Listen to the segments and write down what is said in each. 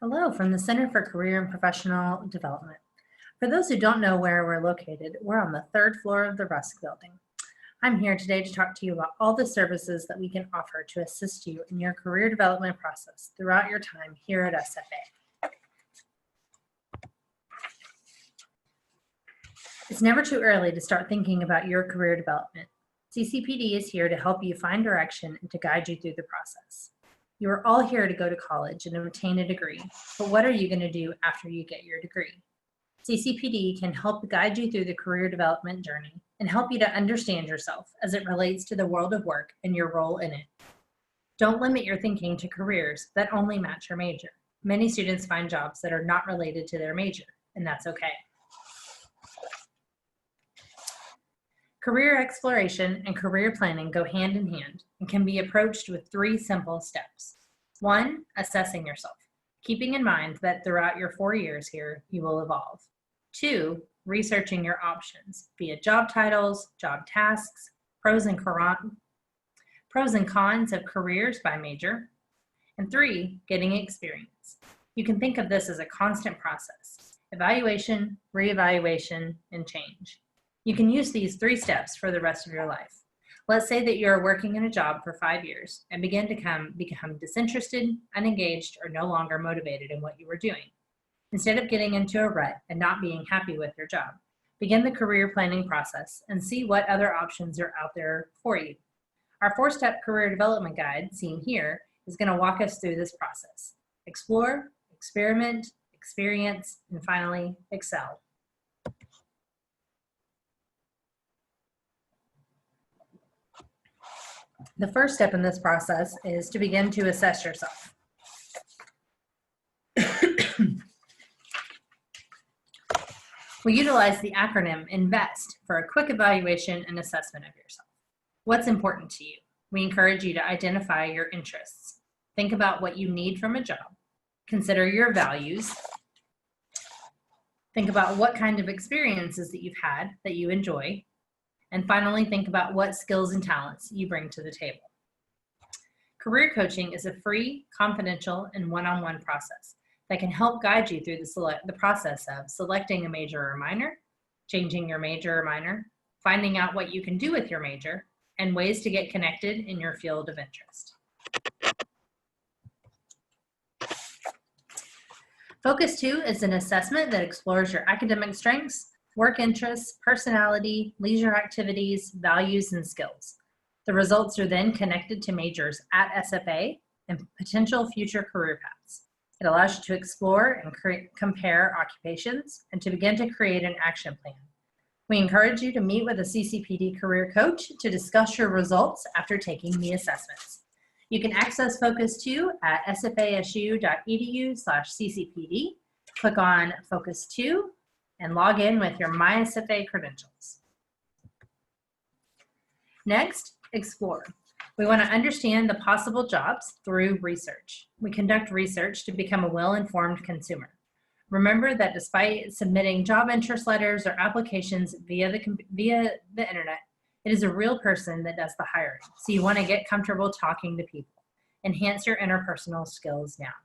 Hello from the Center for Career and Professional Development. For those who don't know where we're located, we're on the third floor of the Rusk building. I'm here today to talk to you about all the services that we can offer to assist you in your career development process throughout your time here at SFA. It's never too early to start thinking about your career development. CCPD is here to help you find direction and to guide you through the process. You are all here to go to college and obtain a degree, but what are you going to do after you get your degree? CCPD can help guide you through the career development journey and help you to understand yourself as it relates to the world of work and your role in it. Don't limit your thinking to careers that only match your major. Many students find jobs that are not related to their major, and that's okay. Career exploration and career planning go hand in hand and can be approached with 3 simple steps. 1, assessing yourself, keeping in mind that throughout your 4 years here, you will evolve. 2, researching your options via job titles, job tasks, pros and cons of careers by major. And 3, getting experience. You can think of this as a constant process: evaluation, reevaluation, and change. You can use these 3 steps for the rest of your life. Let's say that you're working in a job for 5 years and begin to become disinterested, unengaged, or no longer motivated in what you were doing. Instead of getting into a rut and not being happy with your job, begin the career planning process and see what other options are out there for you. Our 4-step career development guide, seen here, is going to walk us through this process. Explore, experiment, experience, and finally, excel. The first step in this process is to begin to assess yourself. We utilize the acronym INVEST for a quick evaluation and assessment of yourself. What's important to you? We encourage you to identify your interests. Think about what you need from a job. Consider your values. Think about what kind of experiences that you've had that you enjoy. And finally, think about what skills and talents you bring to the table. Career coaching is a free, confidential, and one-on-one process that can help guide you through the process of selecting a major or minor, changing your major or minor, finding out what you can do with your major, and ways to get connected in your field of interest. Focus 2 is an assessment that explores your academic strengths, work interests, personality, leisure activities, values, and skills. The results are then connected to majors at SFA and potential future career paths. It allows you to explore and compare occupations and to begin to create an action plan. We encourage you to meet with a CCPD career coach to discuss your results after taking the assessments. You can access Focus 2 at sfasu.edu/CCPD. Click on Focus 2 and log in with your MySFA credentials. Next, explore. We want to understand the possible jobs through research. We conduct research to become a well-informed consumer. Remember that despite submitting job interest letters or applications via the internet, it is a real person that does the hiring. So you want to get comfortable talking to people. Enhance your interpersonal skills now.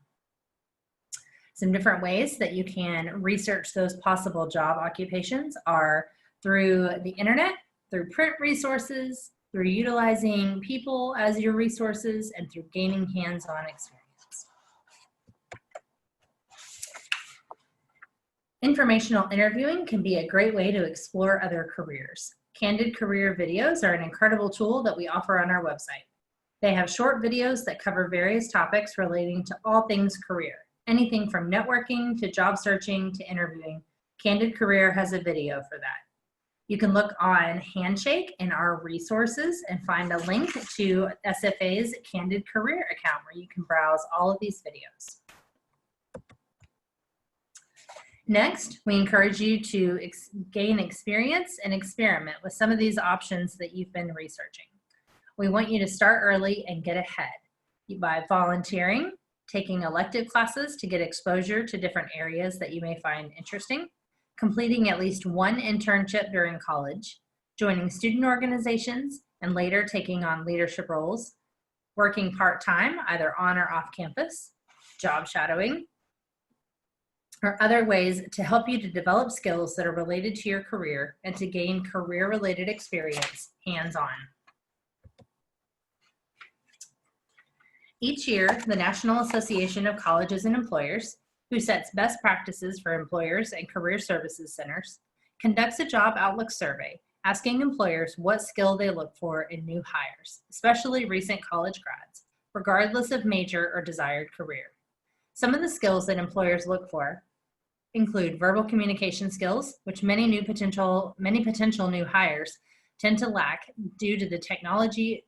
Some different ways that you can research those possible job occupations are through the internet, through print resources, through utilizing people as your resources, and through gaining hands-on experience. Informational interviewing can be a great way to explore other careers. Candid career videos are an incredible tool that we offer on our website. They have short videos that cover various topics relating to all things career. Anything from networking to job searching to interviewing, Candid Career has a video for that. You can look on Handshake in our resources and find a link to SFA's Candid Career account where you can browse all of these videos. Next, we encourage you to gain experience and experiment with some of these options that you've been researching. We want you to start early and get ahead by volunteering, taking elective classes to get exposure to different areas that you may find interesting, completing at least 1 internship during college, joining student organizations, and later taking on leadership roles, working part-time, either on or off campus, job shadowing, or other ways to help you to develop skills that are related to your career and to gain career-related experience hands-on. Each year, the National Association of Colleges and Employers, who sets best practices for employers and career services centers, conducts a job outlook survey asking employers what skill they look for in new hires, especially recent college grads, regardless of major or desired career. Some of the skills that employers look for include verbal communication skills, which many potential new hires tend to lack due to the technology.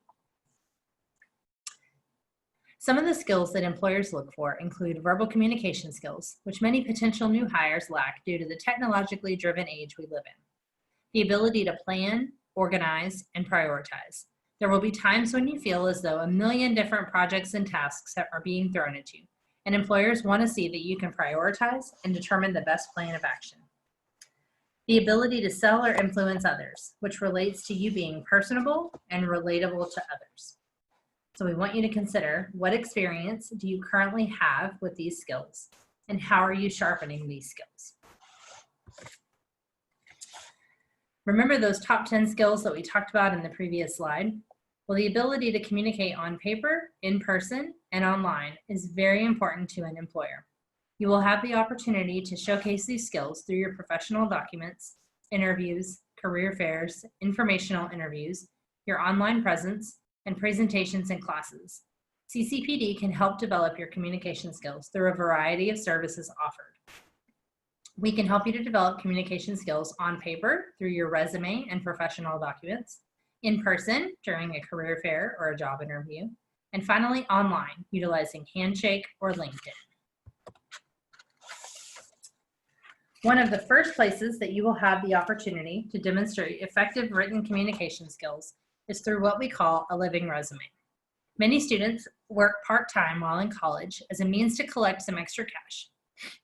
Some of the skills that employers look for include verbal communication skills, which many potential new hires lack due to the technologically driven age we live in. The ability to plan, organize, and prioritize. There will be times when you feel as though a million different projects and tasks are being thrown at you, and employers want to see that you can prioritize and determine the best plan of action. The ability to sell or influence others, which relates to you being personable and relatable to others. So we want you to consider, what experience do you currently have with these skills, and how are you sharpening these skills? Remember those top 10 skills that we talked about in the previous slide? Well, the ability to communicate on paper, in person, and online is very important to an employer. You will have the opportunity to showcase these skills through your professional documents, interviews, career fairs, informational interviews, your online presence, and presentations and classes. CCPD can help develop your communication skills through a variety of services offered. We can help you to develop communication skills on paper through your resume and professional documents, in person during a career fair or a job interview, and finally online, utilizing Handshake or LinkedIn. One of the first places that you will have the opportunity to demonstrate effective written communication skills is through what we call a living resume. Many students work part-time while in college as a means to collect some extra cash.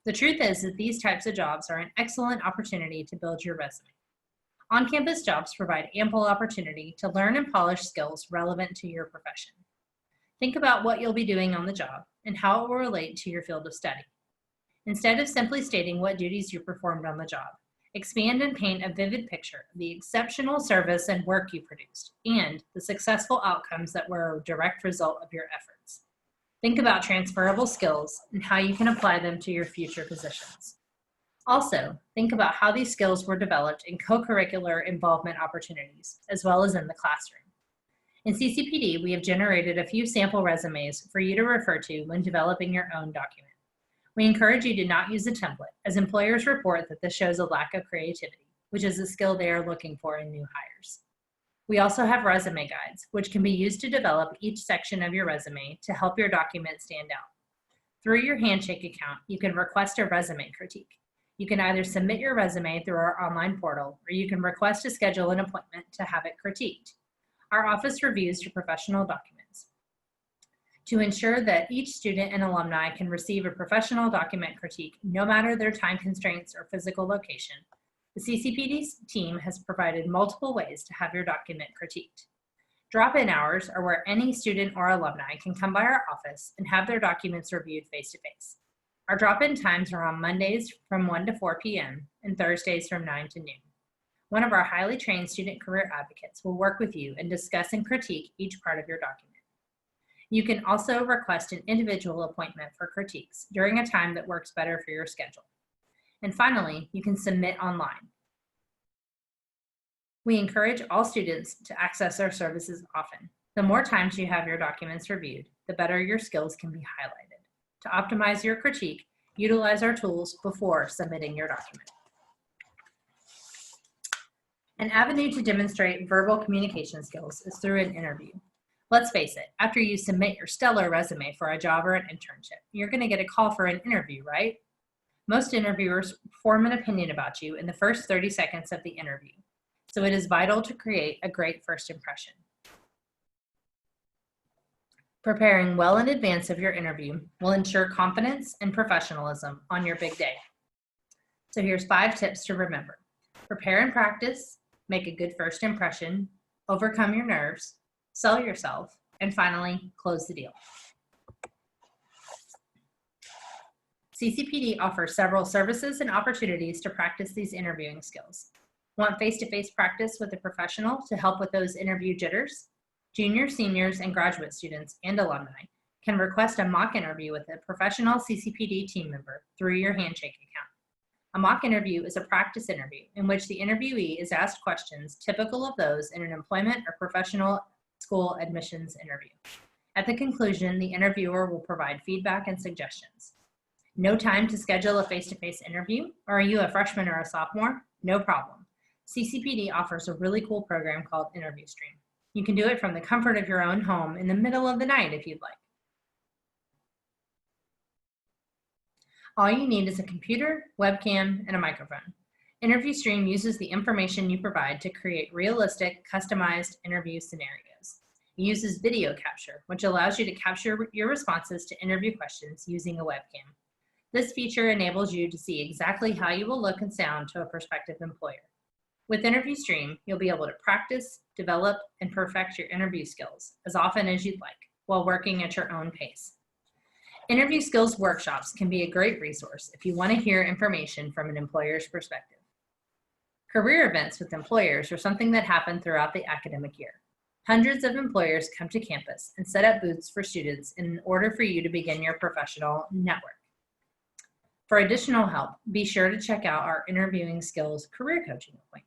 The truth is that these types of jobs are an excellent opportunity to build your resume. On-campus jobs provide ample opportunity to learn and polish skills relevant to your profession. Think about what you'll be doing on the job and how it will relate to your field of study. Instead of simply stating what duties you performed on the job, expand and paint a vivid picture of the exceptional service and work you produced and the successful outcomes that were a direct result of your efforts. Think about transferable skills and how you can apply them to your future positions. Also, think about how these skills were developed in co-curricular involvement opportunities, as well as in the classroom. In CCPD, we have generated a few sample resumes for you to refer to when developing your own document. We encourage you to not use a template, as employers report that this shows a lack of creativity, which is a skill they are looking for in new hires. We also have resume guides, which can be used to develop each section of your resume to help your document stand out. Through your Handshake account, you can request a resume critique. You can either submit your resume through our online portal, or you can request to schedule an appointment to have it critiqued. Our office reviews your professional documents. To ensure that each student and alumni can receive a professional document critique, no matter their time constraints or physical location, the CCPD team has provided multiple ways to have your document critiqued. Drop-in hours are where any student or alumni can come by our office and have their documents reviewed face-to-face. Our drop-in times are on Mondays from 1 to 4 p.m. and Thursdays from 9 to noon. One of our highly trained student career advocates will work with you and discuss and critique each part of your document. You can also request an individual appointment for critiques during a time that works better for your schedule. And finally, you can submit online. We encourage all students to access our services often. The more times you have your documents reviewed, the better your skills can be highlighted. To optimize your critique, utilize our tools before submitting your document. An avenue to demonstrate verbal communication skills is through an interview. Let's face it, after you submit your stellar resume for a job or an internship, you're going to get a call for an interview, right? Most interviewers form an opinion about you in the first 30 seconds of the interview, so it is vital to create a great first impression. Preparing well in advance of your interview will ensure confidence and professionalism on your big day. So here's 5 tips to remember. Prepare and practice, make a good first impression, overcome your nerves, sell yourself, and finally, close the deal. CCPD offers several services and opportunities to practice these interviewing skills. Want face-to-face practice with a professional to help with those interview jitters? Juniors, seniors, and graduate students and alumni can request a mock interview with a professional CCPD team member through your Handshake account. A mock interview is a practice interview in which the interviewee is asked questions typical of those in an employment or professional school admissions interview. At the conclusion, the interviewer will provide feedback and suggestions. No time to schedule a face-to-face interview? Or are you a freshman or a sophomore? No problem. CCPD offers a really cool program called Interview Stream. You can do it from the comfort of your own home in the middle of the night if you'd like. All you need is a computer, webcam, and a microphone. Interview Stream uses the information you provide to create realistic, customized interview scenarios. It uses video capture, which allows you to capture your responses to interview questions using a webcam. This feature enables you to see exactly how you will look and sound to a prospective employer. With Interview Stream, you'll be able to practice, develop, and perfect your interview skills as often as you'd like while working at your own pace. Interview skills workshops can be a great resource if you want to hear information from an employer's perspective. Career events with employers are something that happen throughout the academic year. Hundreds of employers come to campus and set up booths for students in order for you to begin your professional network. For additional help, be sure to check out our interviewing skills career coaching appointment.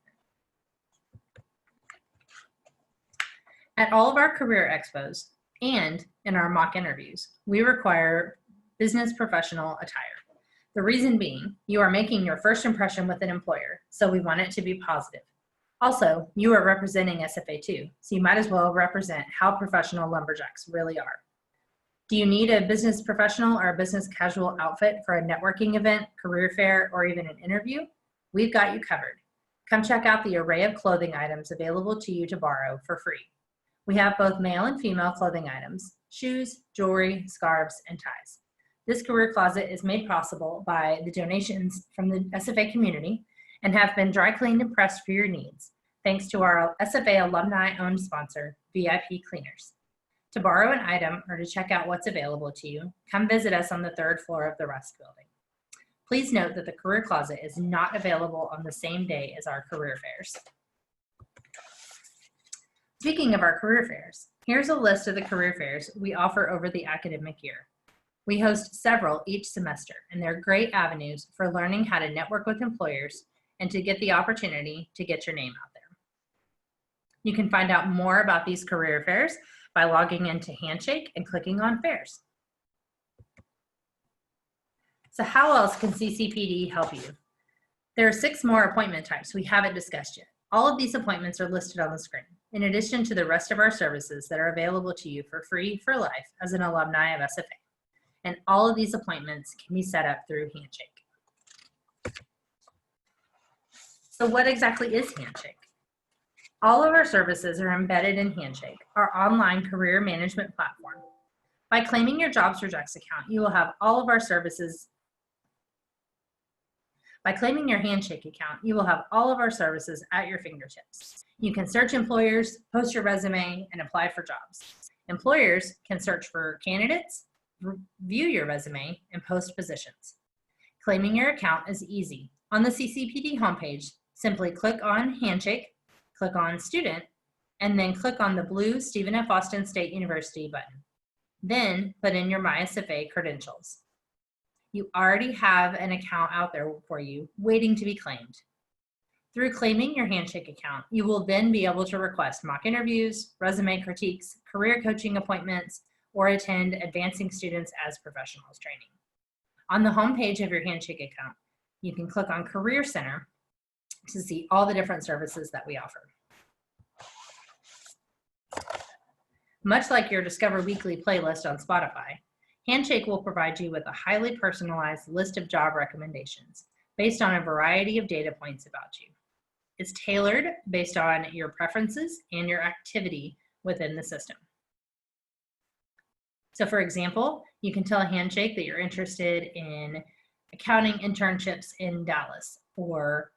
At all of our career expos and in our mock interviews, we require business professional attire. The reason being, you are making your first impression with an employer, so we want it to be positive. Also, you are representing SFA too, so you might as well represent how professional lumberjacks really are. Do you need a business professional or a business casual outfit for a networking event, career fair, or even an interview? We've got you covered. Come check out the array of clothing items available to you to borrow for free. We have both male and female clothing items, shoes, jewelry, scarves, and ties. This career closet is made possible by the donations from the SFA community and have been dry cleaned and pressed for your needs, thanks to our SFA alumni-owned sponsor, VIP Cleaners. To borrow an item or to check out what's available to you, come visit us on the 3rd floor of the Rust building. Please note that the career closet is not available on the same day as our career fairs. Speaking of our career fairs, here's a list of the career fairs we offer over the academic year. We host several each semester, and they're great avenues for learning how to network with employers and to get the opportunity to get your name out there. You can find out more about these career fairs by logging into Handshake and clicking on Fairs. So how else can CCPD help you? There are 6 more appointment types we haven't discussed yet. All of these appointments are listed on the screen, in addition to the rest of our services that are available to you for free for life as an alumni of SFA. And all of these appointments can be set up through Handshake. So what exactly is Handshake? All of our services are embedded in Handshake, our online career management platform. By claiming your Jobs Rejects account, you will have all of our services. By claiming your Handshake account, you will have all of our services at your fingertips. You can search employers, post your resume, and apply for jobs. Employers can search for candidates, view your resume, and post positions. Claiming your account is easy. On the CCPD homepage, simply click on Handshake, click on Student, and then click on the blue Stephen F. Austin State University button. Then put in your MySFA credentials. You already have an account out there for you waiting to be claimed. Through claiming your Handshake account, you will then be able to request mock interviews, resume critiques, career coaching appointments, or attend Advancing Students as Professionals training. On the home page of your Handshake account, you can click on Career Center to see all the different services that we offer. Much like your Discover Weekly playlist on Spotify, Handshake will provide you with a highly personalized list of job recommendations based on a variety of data points about you. It's tailored based on your preferences and your activity within the system. So for example, you can tell Handshake that you're interested in accounting internships in Dallas or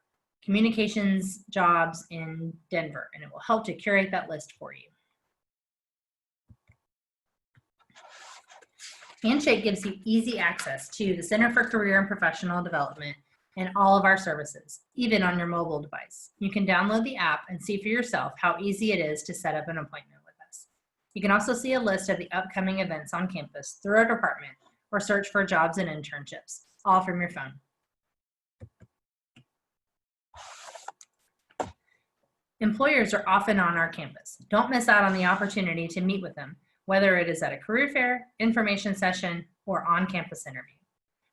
communications jobs in Denver, and it will help to curate that list for you. Handshake gives you easy access to the Center for Career and Professional Development and all of our services, even on your mobile device. You can download the app and see for yourself how easy it is to set up an appointment with us. You can also see a list of the upcoming events on campus through our department or search for jobs and internships, all from your phone. Employers are often on our campus. Don't miss out on the opportunity to meet with them, whether it is at a career fair, information session, or on-campus interview.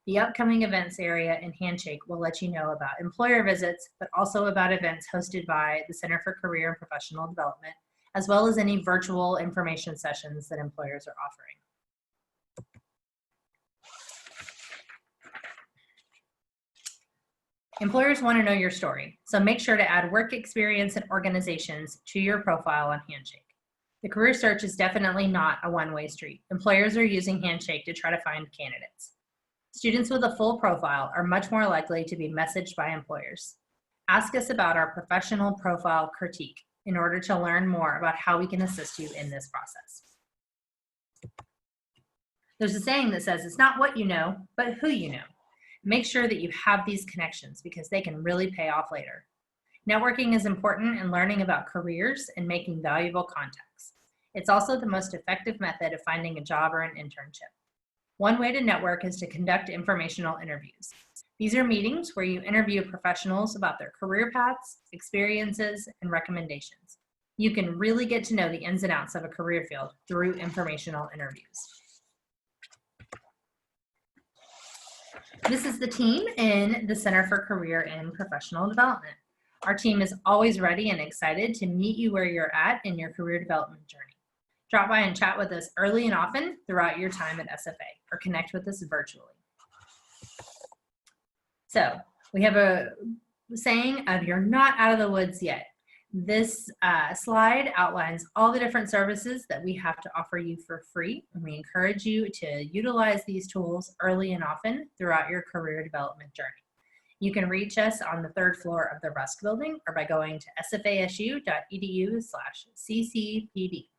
The upcoming events area in Handshake will let you know about employer visits, but also about events hosted by the Center for Career and Professional Development, as well as any virtual information sessions that employers are offering. Employers want to know your story, so make sure to add work experience and organizations to your profile on Handshake. The career search is definitely not a one-way street. Employers are using Handshake to try to find candidates. Students with a full profile are much more likely to be messaged by employers. Ask us about our professional profile critique in order to learn more about how we can assist you in this process. There's a saying that says, it's not what you know, but who you know. Make sure that you have these connections because they can really pay off later. Networking is important in learning about careers and making valuable contacts. It's also the most effective method of finding a job or an internship. One way to network is to conduct informational interviews. These are meetings where you interview professionals about their career paths, experiences, and recommendations. You can really get to know the ins and outs of a career field through informational interviews. This is the team in the Center for Career and Professional Development. Our team is always ready and excited to meet you where you're at in your career development journey. Drop by and chat with us early and often throughout your time at SFA, or connect with us virtually. So we have a saying of you're not out of the woods yet. This slide outlines all the different services that we have to offer you for free, and we encourage you to utilize these tools early and often throughout your career development journey. You can reach us on the 3rd floor of the Rusk building or by going to sfasu.edu/CCPD.